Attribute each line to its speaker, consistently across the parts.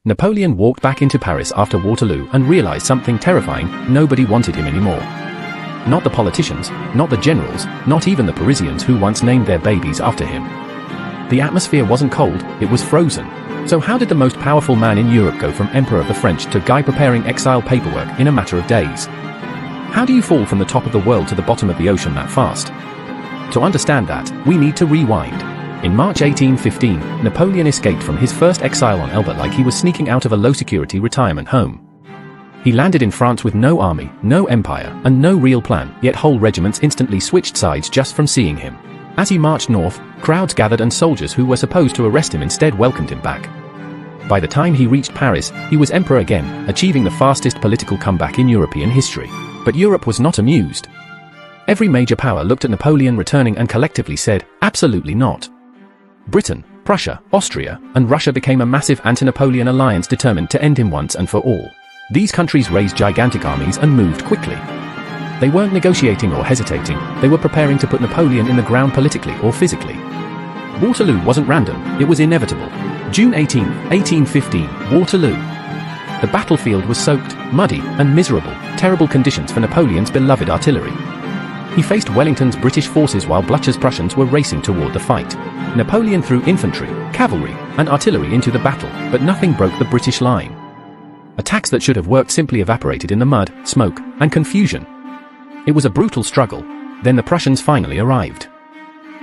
Speaker 1: Napoleon walked back into Paris after Waterloo and realized something terrifying: nobody wanted him anymore. Not the politicians, not the generals, not even the Parisians who once named their babies after him. The atmosphere wasn't cold, it was frozen. So how did the most powerful man in Europe go from Emperor of the French to guy preparing exile paperwork in a matter of days? How do you fall from the top of the world to the bottom of the ocean that fast? To understand that, we need to rewind. In March 1815, Napoleon escaped from his first exile on Elba like he was sneaking out of a low-security retirement home. He landed in France with no army, no empire, and no real plan, yet whole regiments instantly switched sides just from seeing him. As he marched north, crowds gathered and soldiers who were supposed to arrest him instead welcomed him back. By the time he reached Paris, he was emperor again, achieving the fastest political comeback in European history. But Europe was not amused. Every major power looked at Napoleon returning and collectively said, absolutely not. Britain, Prussia, Austria, and Russia became a massive anti-Napoleon alliance determined to end him once and for all. These countries raised gigantic armies and moved quickly. They weren't negotiating or hesitating, they were preparing to put Napoleon in the ground politically or physically. Waterloo wasn't random, it was inevitable. June 18, 1815, Waterloo. The battlefield was soaked, muddy, and miserable, terrible conditions for Napoleon's beloved artillery. He faced Wellington's British forces while Blucher's Prussians were racing toward the fight. Napoleon threw infantry, cavalry, and artillery into the battle, but nothing broke the British line. Attacks that should have worked simply evaporated in the mud, smoke, and confusion. It was a brutal struggle. Then the Prussians finally arrived.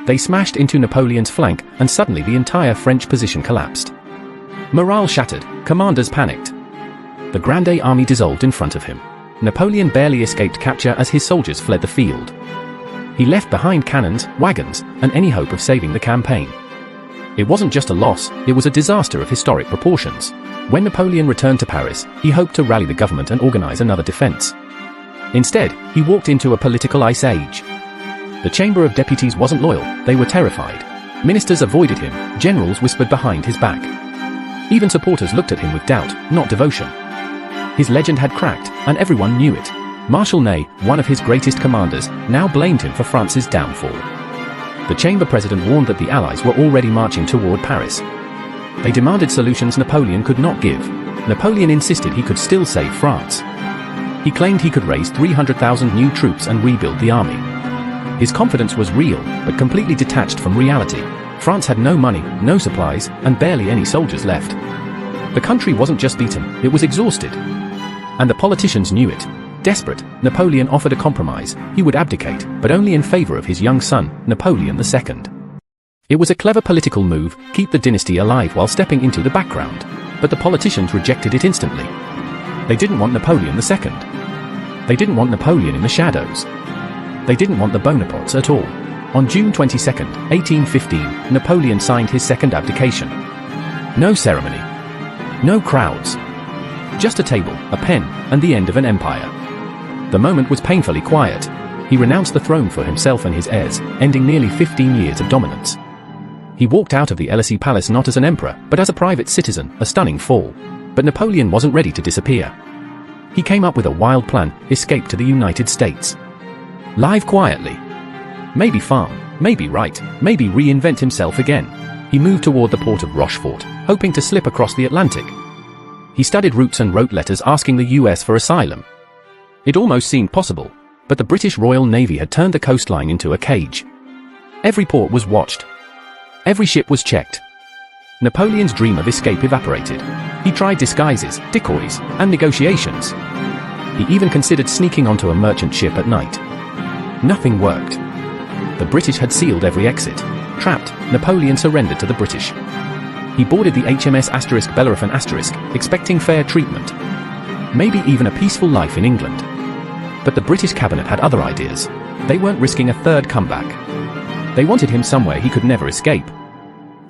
Speaker 1: They smashed into Napoleon's flank, and suddenly the entire French position collapsed. Morale shattered, commanders panicked. The Grande Army dissolved in front of him. Napoleon barely escaped capture as his soldiers fled the field. He left behind cannons, wagons, and any hope of saving the campaign. It wasn't just a loss, it was a disaster of historic proportions. When Napoleon returned to Paris, he hoped to rally the government and organize another defense. Instead, he walked into a political ice age. The Chamber of Deputies wasn't loyal, they were terrified. Ministers avoided him, generals whispered behind his back. Even supporters looked at him with doubt, not devotion. His legend had cracked, and everyone knew it. Marshal Ney, one of his greatest commanders, now blamed him for France's downfall. The Chamber president warned that the Allies were already marching toward Paris. They demanded solutions Napoleon could not give. Napoleon insisted he could still save France. He claimed he could raise 300,000 new troops and rebuild the army. His confidence was real, but completely detached from reality. France had no money, no supplies, and barely any soldiers left. The country wasn't just beaten, it was exhausted. And the politicians knew it. Desperate, Napoleon offered a compromise. He would abdicate, but only in favor of his young son, Napoleon II. It was a clever political move, keep the dynasty alive while stepping into the background. But the politicians rejected it instantly. They didn't want Napoleon II. They didn't want Napoleon in the shadows. They didn't want the Bonapartes at all. On June 22, 1815, Napoleon signed his second abdication. No ceremony. No crowds. Just a table, a pen, and the end of an empire. The moment was painfully quiet. He renounced the throne for himself and his heirs, ending nearly 15 years of dominance. He walked out of the Elysee Palace not as an emperor, but as a private citizen, a stunning fall. But Napoleon wasn't ready to disappear. He came up with a wild plan: escape to the United States. Live quietly. Maybe farm, maybe write, maybe reinvent himself again. He moved toward the port of Rochefort, hoping to slip across the Atlantic. He studied routes and wrote letters asking the US for asylum. It almost seemed possible, but the British Royal Navy had turned the coastline into a cage. Every port was watched. Every ship was checked. Napoleon's dream of escape evaporated. He tried disguises, decoys, and negotiations. He even considered sneaking onto a merchant ship at night. Nothing worked. The British had sealed every exit. Trapped, Napoleon surrendered to the British. He boarded the HMS Bellerophon*, expecting fair treatment. Maybe even a peaceful life in England. But the British cabinet had other ideas. They weren't risking a third comeback. They wanted him somewhere he could never escape.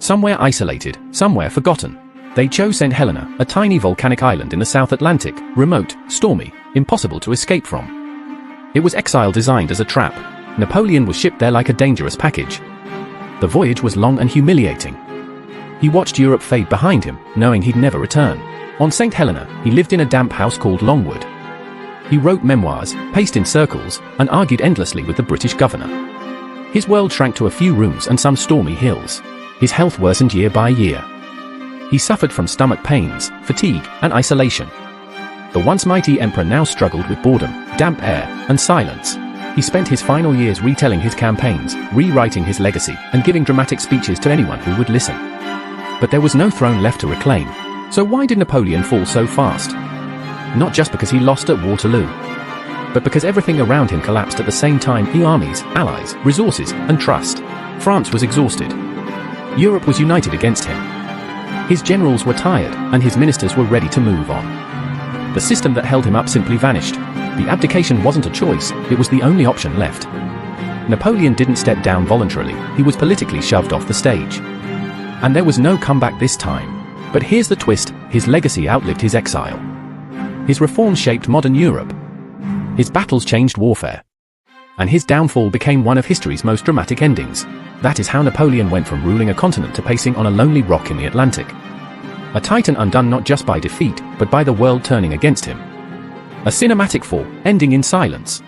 Speaker 1: Somewhere isolated, somewhere forgotten. They chose St. Helena, a tiny volcanic island in the South Atlantic, remote, stormy, impossible to escape from. It was exile designed as a trap. Napoleon was shipped there like a dangerous package. The voyage was long and humiliating. He watched Europe fade behind him, knowing he'd never return. On St. Helena, he lived in a damp house called Longwood. He wrote memoirs, paced in circles, and argued endlessly with the British governor. His world shrank to a few rooms and some stormy hills. His health worsened year by year. He suffered from stomach pains, fatigue, and isolation. The once mighty emperor now struggled with boredom, damp air, and silence. He spent his final years retelling his campaigns, rewriting his legacy, and giving dramatic speeches to anyone who would listen. But there was no throne left to reclaim. So why did Napoleon fall so fast? Not just because he lost at Waterloo, but because everything around him collapsed at the same time: the armies, allies, resources, and trust. France was exhausted. Europe was united against him. His generals were tired, and his ministers were ready to move on. The system that held him up simply vanished. The abdication wasn't a choice, it was the only option left. Napoleon didn't step down voluntarily, he was politically shoved off the stage. And there was no comeback this time. But here's the twist: his legacy outlived his exile. His reforms shaped modern Europe. His battles changed warfare. And his downfall became one of history's most dramatic endings. That is how Napoleon went from ruling a continent to pacing on a lonely rock in the Atlantic. A titan undone not just by defeat, but by the world turning against him. A cinematic fall, ending in silence.